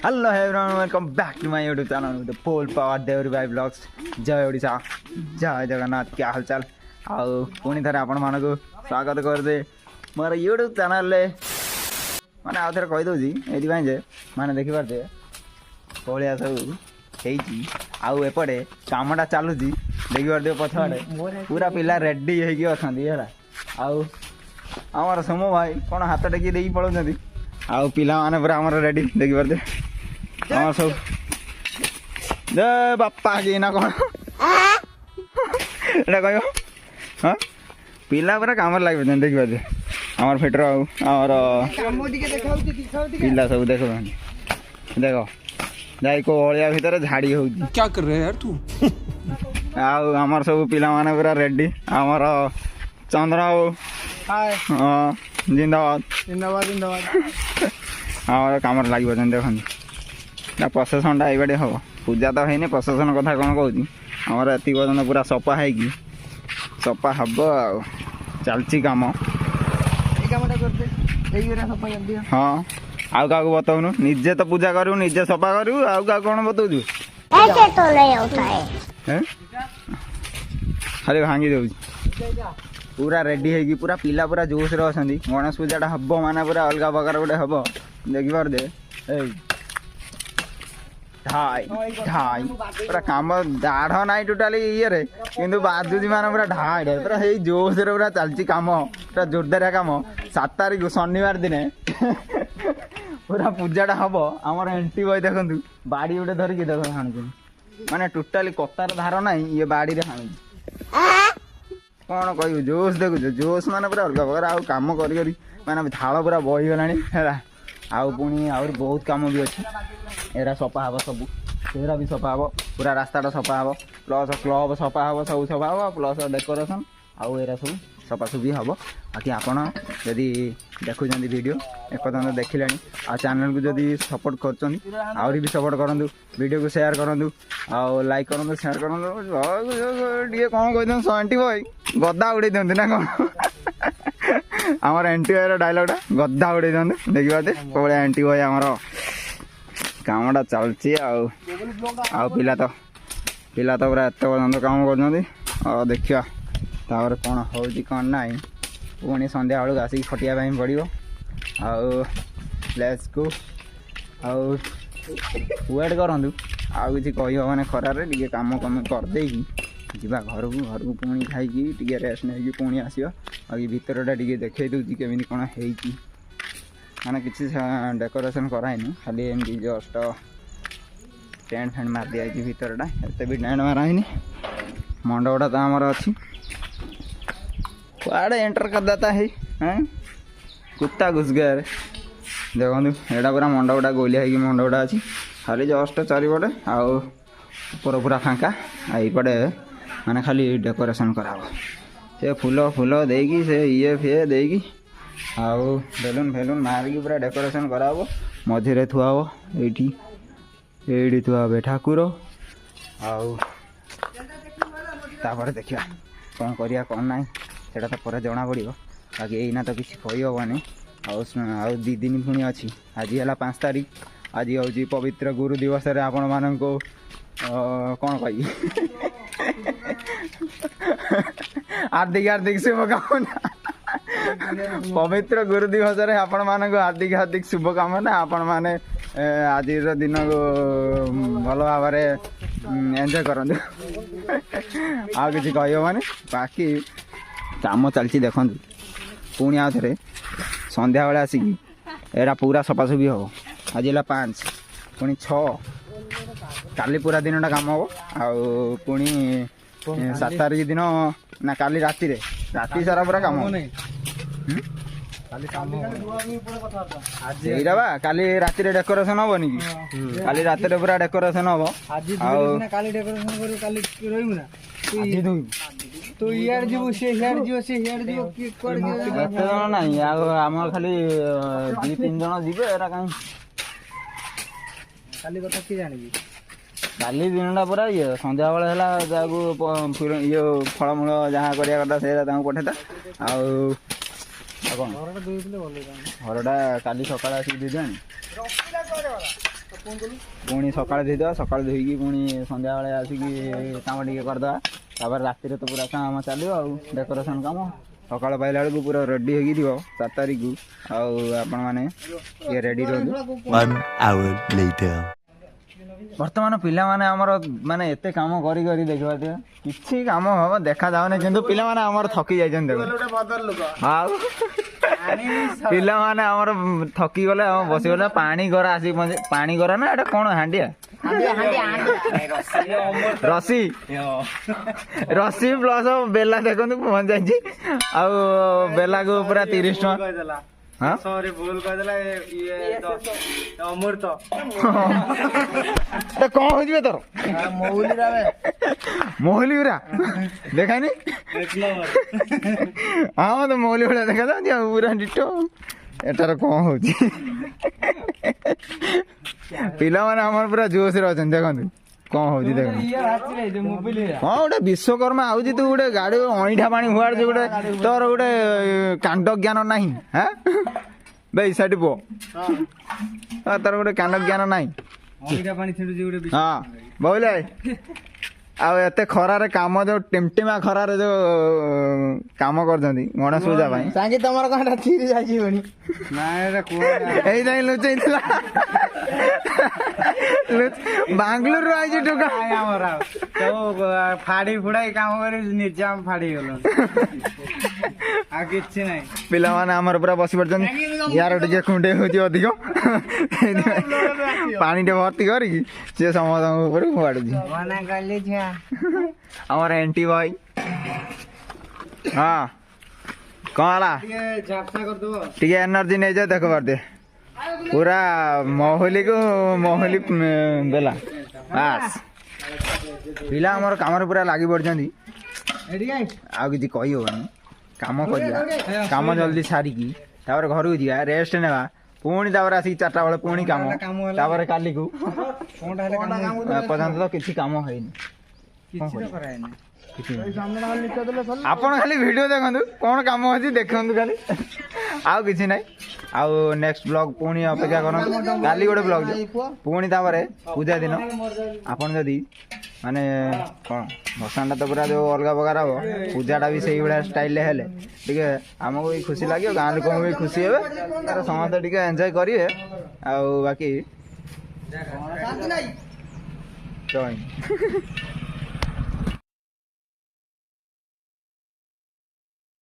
Hello everyone, welcome back to my YouTube channel with the full power Deuri Bhai Vlogs. जय ओडिशा जय जगन्नाथ क्या हालचाल आउ पुणी थे आपण मानक स्वागत करदे मोर यूट्यूब चैनल रे माने आउ थे कहि दउजी एथि भाई जे माने देखि पारते कोलिया सब हेची आउ एपटे कामटा चालुजी देखि पारते पछाडे पूरा पिला रेडी हेकी अछंदी हेला आउ हमर समो भाई कोन हाथ टेकी देई पळौनदी आउ पिला माने पूरा हमर रेडी देखि पारते हमर सब दे बाप्पा की ना कोन एटा कयो हां पिला पूरा काम लाग देखि पारते हमर फेटर हमर मोदी के देखाउती पिला सब देखो देखो जाई को ओलिया भीतर झाड़ी हो क्या कर रहे हैं यार तू आउ हमर सब पिला माने पूरा रेडी हमर चंद्रा हाय हां जिंदाबाद जिंदाबाद जिंदाबाद हमर काम लागि बजन देखन ना प्रशासन टा एबाडे हो पूजा तो हैने प्रशासन कथा कोन कहूची हमर एति बजन पूरा सपा है कि सपा हबो चलची काम ए कामटा करते एई रे सफा कर दिया हां आउ का बताउनु निजे तो पूजा करू निजे सफा करू आउ का कोन बताउजु ऐसे तो नहीं होता है हैं खाली भांगी देउ पूरा रेडी है कि पूरा पिला पूरा जोश रे असंदी गणेश पूजाटा हबो माने पूरा अलगा प्रकार गोटे हबो देखि पार दे ए ढाई ढाई पूरा काम दाढ़ नाई टोटाली ये रे किंतु बाजुजी माने पूरा ढाई रे पूरा हेई जोश रे पूरा चलची काम पूरा जोरदार काम 7 तारिख शनिवार दिन पूरा पूजाटा हबो हमर एंटी बॉय देखंतु बाड़ी उडे धरि के देखो हाणु माने टोटाली कतार धार नाही ये बाड़ी रे हाणु कौन कह जोश देखु जोश माने पूरा अलग प्रकार आउ काम करी करी माने झाल पूरा बही गलानी है आउ पुणी आउ बहुत काम भी अच्छी एरा सफा हम सब सेरा भी सफा हम पूरा रास्ता सफा हम प्लस क्लब सफा हम सब सफा हम प्लस डेकोरेशन आउ एरा सब सफासफी हम बाकी आपड़ जदि देखुं वीडियो एकदम देखिले आ चैनल को जदि सपोर्ट कर भी सपोर्ट करूँ वीडियो को शेयर करूँ आउ लाइक करूँ शेयर करूँ कौन कह सेवेंटी बॉय गदा उड़े दिखते ना कौन आमर एंटी बॉय डायलॉगटा गदा उड़े दिखते देखिए कौन एंटी बॉय आमर कामटा चलती आउ पिला तो पूरा एत पर्यटन काम कर देखिया तापर कौन हो कौन ना पुणी संध्या बेलू आसिक खटिया पड़ो आउ लेट्स गो आउ वेट करूँ आउ कि कहने खरारे टे कम कम करदे जीवा घर को पुणी खाई रेस्ट नहीं पुणी आसो आ भितरटा टे देखे दूसरी केमी कौन है माने किसी डेकोरेशन कराइनि खाली एमती जस्ट टेंट फेंट मार दिया भितरटा एत भी टेंट माराइनि मंडपटा तो आमर अच्छी कुआड़े एंटर कर देता है हैं कुत्ता घुस गया रे देखो एटा पूरा मंडपटा गोलिया है मंडपटा अच्छी खाली जस्ट चारिपटे आउ ऊपर पूरा फांका आईपटे माने खाली डेकोरेशन करा से फूल फूल देकी से ये फे देकी आउ बेलून फेलून मारिकी पूरा डेकोरेशन करा मझे थुआ ये थुआ ठाकुर आउ तापर देखिया कौन करिया कौन ना सेटा तो पर जना पड़ो बाकी एना तो किसी कही हेनी आउ 2 दिन पुणी अच्छी आज है 5 तारिख आज हूँ पवित्र गुरु दिवस आपण मान कौन कही हार्दिक हार्दिक शुभकामना पवित्र गुरु दिवस आपण मान हार्दिक हार्दिक शुभकामना आपण मैंने आज दिन को भल भाव एंजॉय करूँ आ कि कह बाकी काम चलती देखु पुणी आउ थे संध्या बेले आसिकी एरा पूरा सफासफी हम आज है 5 पुणी 6 काली पूरा दिन काम हम आउ पुणी 7 तारिख दिन ना काली राति सारा पूरा काम बा काली राति डेकोरेशन हेनी कि काली राति पूरा डेकोरेशन हम तो यार जीव से यार जीव से यार जीव की कर नहीं आम खाली 2-3 जन जीवे एरा कहीं खाली कथा की जानिबी काली दिनटा पूरा ये संध्या बेले है ये फलमूल जहाँ करिया कथा से पठेता आउ घरटा काली सकाल आसिक दे दिया ପୁଣି ସକାଳେ ଧୋଇଦେବା, ସକାଳେ ଧୋଇକି ପୁଣି ସନ୍ଧ୍ୟାବେଳେ ଆସିକି କାମ ଟିକେ କରିଦେବା। ତାପରେ ରାତିରେ ତ ପୁରା କାମ ଚାଲିବ ଆଉ ଡେକୋରେସନ୍ କାମ। ସକାଳ ପାଇଲା ବେଳକୁ ପୁରା ରେଡ଼ି ହେଇକି ଥିବ 7 ତାରିଖକୁ। ଆଉ ଆପଣମାନେ ଟିକେ ରେଡ଼ି ରୁହନ୍ତୁ। 1 hour later. ବର୍ତ୍ତମାନ ପିଲାମାନେ ଆମର ମାନେ ଏତେ କାମ କରି କରି ଦେଖିପାରୁଥିବେ କିଛି କାମ ହବ ଦେଖାଯାଉନି, କିନ୍ତୁ ପିଲାମାନେ ଆମର ଥକି ଯାଇଛନ୍ତି। ଦେଖ ଆଉ ପିଲାମାନେ ଆମର ଥକି ଗଲେ ଆମ ବସିଗଲେ। ପାଣି ଗରା ଆସିକି ପହଞ୍ଚେ। ପାଣି ଗରା ନା ଏଇଟା କ'ଣ ହାଣ୍ଡିଆ ରସି ରସି ପ୍ଲସ ବେଲା ଦେଖନ୍ତୁ ପହଞ୍ଚାଇଛି। ଆଉ ବେଲାକୁ ପୁରା 30 ଟଙ୍କା। ହଁ ଭୁଲ କହିଦେଲା ଅମୃତ। କ'ଣ ହଉଛି ତୋର ମହୁଲି ଗୁରା ଦେଖାନି? ହଁ ମତେ ମହୁଲି ଭଳିଆ ଦେଖାଯାଉଛି ଆଉ ପୁରା ଡିଟୋ। ଏଟାର କ'ଣ ହଉଛି? ପିଲାମାନେ ଆମର ପୁରା ଜୋସରେ ଅଛନ୍ତି। ଦେଖନ୍ତୁ କ'ଣ ହଉଛି ଦେଖନ୍ତୁ। ହଁ ଗୋଟେ ବିଶ୍ୱକର୍ମା ଆଉଛି, ତୁ ଗୋଟେ ଗାଡି ଅଇଁଠା ପାଣି ହୁଆଡୁଛୁ, ଗୋଟେ ତୋର ଗୋଟେ କାଣ୍ଡ ଜ୍ଞାନ ନାହିଁ। ହଁ ବେ ସେଠି ପୁଅ ତୋର ଗୋଟେ କାଣ୍ଡ ଜ୍ଞାନ ନାହିଁ। ହଁ ବୋଇଲେ ଆଉ ଏତେ ଖରାରେ କାମ, ଯୋଉ ଟିମଟିମା ଖରାରେ ଯୋଉ କାମ କରୁଛନ୍ତି ଗଣେଶ ପୂଜା ପାଇଁ। ସାଙ୍ଗେ ତମର କ'ଣ ଥିରି ଯାଇଯିବନି? ଏଇ ଯାଇ ଲୁଚେଇଥିଲା ବାଙ୍ଗଲୋରରୁ ଆଇଛି ଟୋକା। ଫାଡି ଫୁଡାଇ କାମ କରି ନିଜେ ଆମେ ଫାଡି ଗଲୁ ଆଉ କିଛି ନାହିଁ। ପିଲାମାନେ ଆମର ପୁରା ବସି ପଡିଛନ୍ତି। ୟାର ଟିକେ କୁଣ୍ଡେଇ ହଉଛି ଅଧିକ, ପାଣି ଟେ ଭର୍ତ୍ତି କରିକି ସିଏ ସମସ୍ତଙ୍କ ଉପରେ ଫୋପାଡୁଛି। ଆମର ଏଣ୍ଟି ବୟ। ହଁ କ'ଣ ହେଲା? ଟିକେ ଏନର୍ଜି ନେଇଯାଅ। ଦେଖ ପାରୁଥିବେ ପୁରା ମହୁଲିକୁ ମହୁଲି ବେଲା ବାସ୍। ପିଲା ଆମର କାମରେ ପୁରା ଲାଗି ପଡିଛନ୍ତି। ଆଉ କିଛି କହି ହବନି। କାମ କରିବା, କାମ ଜଲ୍ଦି ସାରିକି ତାପରେ ଘରକୁ ଯିବା, ରେଷ୍ଟ ନେବା। ପୁଣି ତାପରେ ଆସିକି 4ଟା ବେଳେ ପୁଣି କାମ, ତାପରେ କାଲିକୁ ଏପର୍ଯ୍ୟନ୍ତ ତ କିଛି କାମ ହେଇନି। ଆପଣ ଖାଲି ଭିଡିଓ ଦେଖନ୍ତୁ, କ'ଣ କାମ ଅଛି ଦେଖନ୍ତୁ ଖାଲି, ଆଉ କିଛି ନାହିଁ। ଆଉ ନେକ୍ସଟ ବ୍ଲଗ ପୁଣି ଅପେକ୍ଷା କରନ୍ତୁ। କାଲି ଗୋଟେ ବ୍ଲଗ ପୁଣି, ତାପରେ ପୂଜା ଦିନ ଆପଣ ଯଦି ମାନେ କ'ଣ ଭସାଣଟା ତ ପୁରା ଯୋଉ ଅଲଗା ପ୍ରକାର ହବ, ପୂଜାଟା ବି ସେଇଭଳିଆ ଷ୍ଟାଇଲରେ ହେଲେ ଟିକେ ଆମକୁ ବି ଖୁସି ଲାଗିବ, ଗାଁ ଲୋକଙ୍କୁ ବି ଖୁସି ହେବେ, ସମସ୍ତେ ଟିକେ ଏନ୍ଜୟ କରିବେ। ଆଉ ବାକି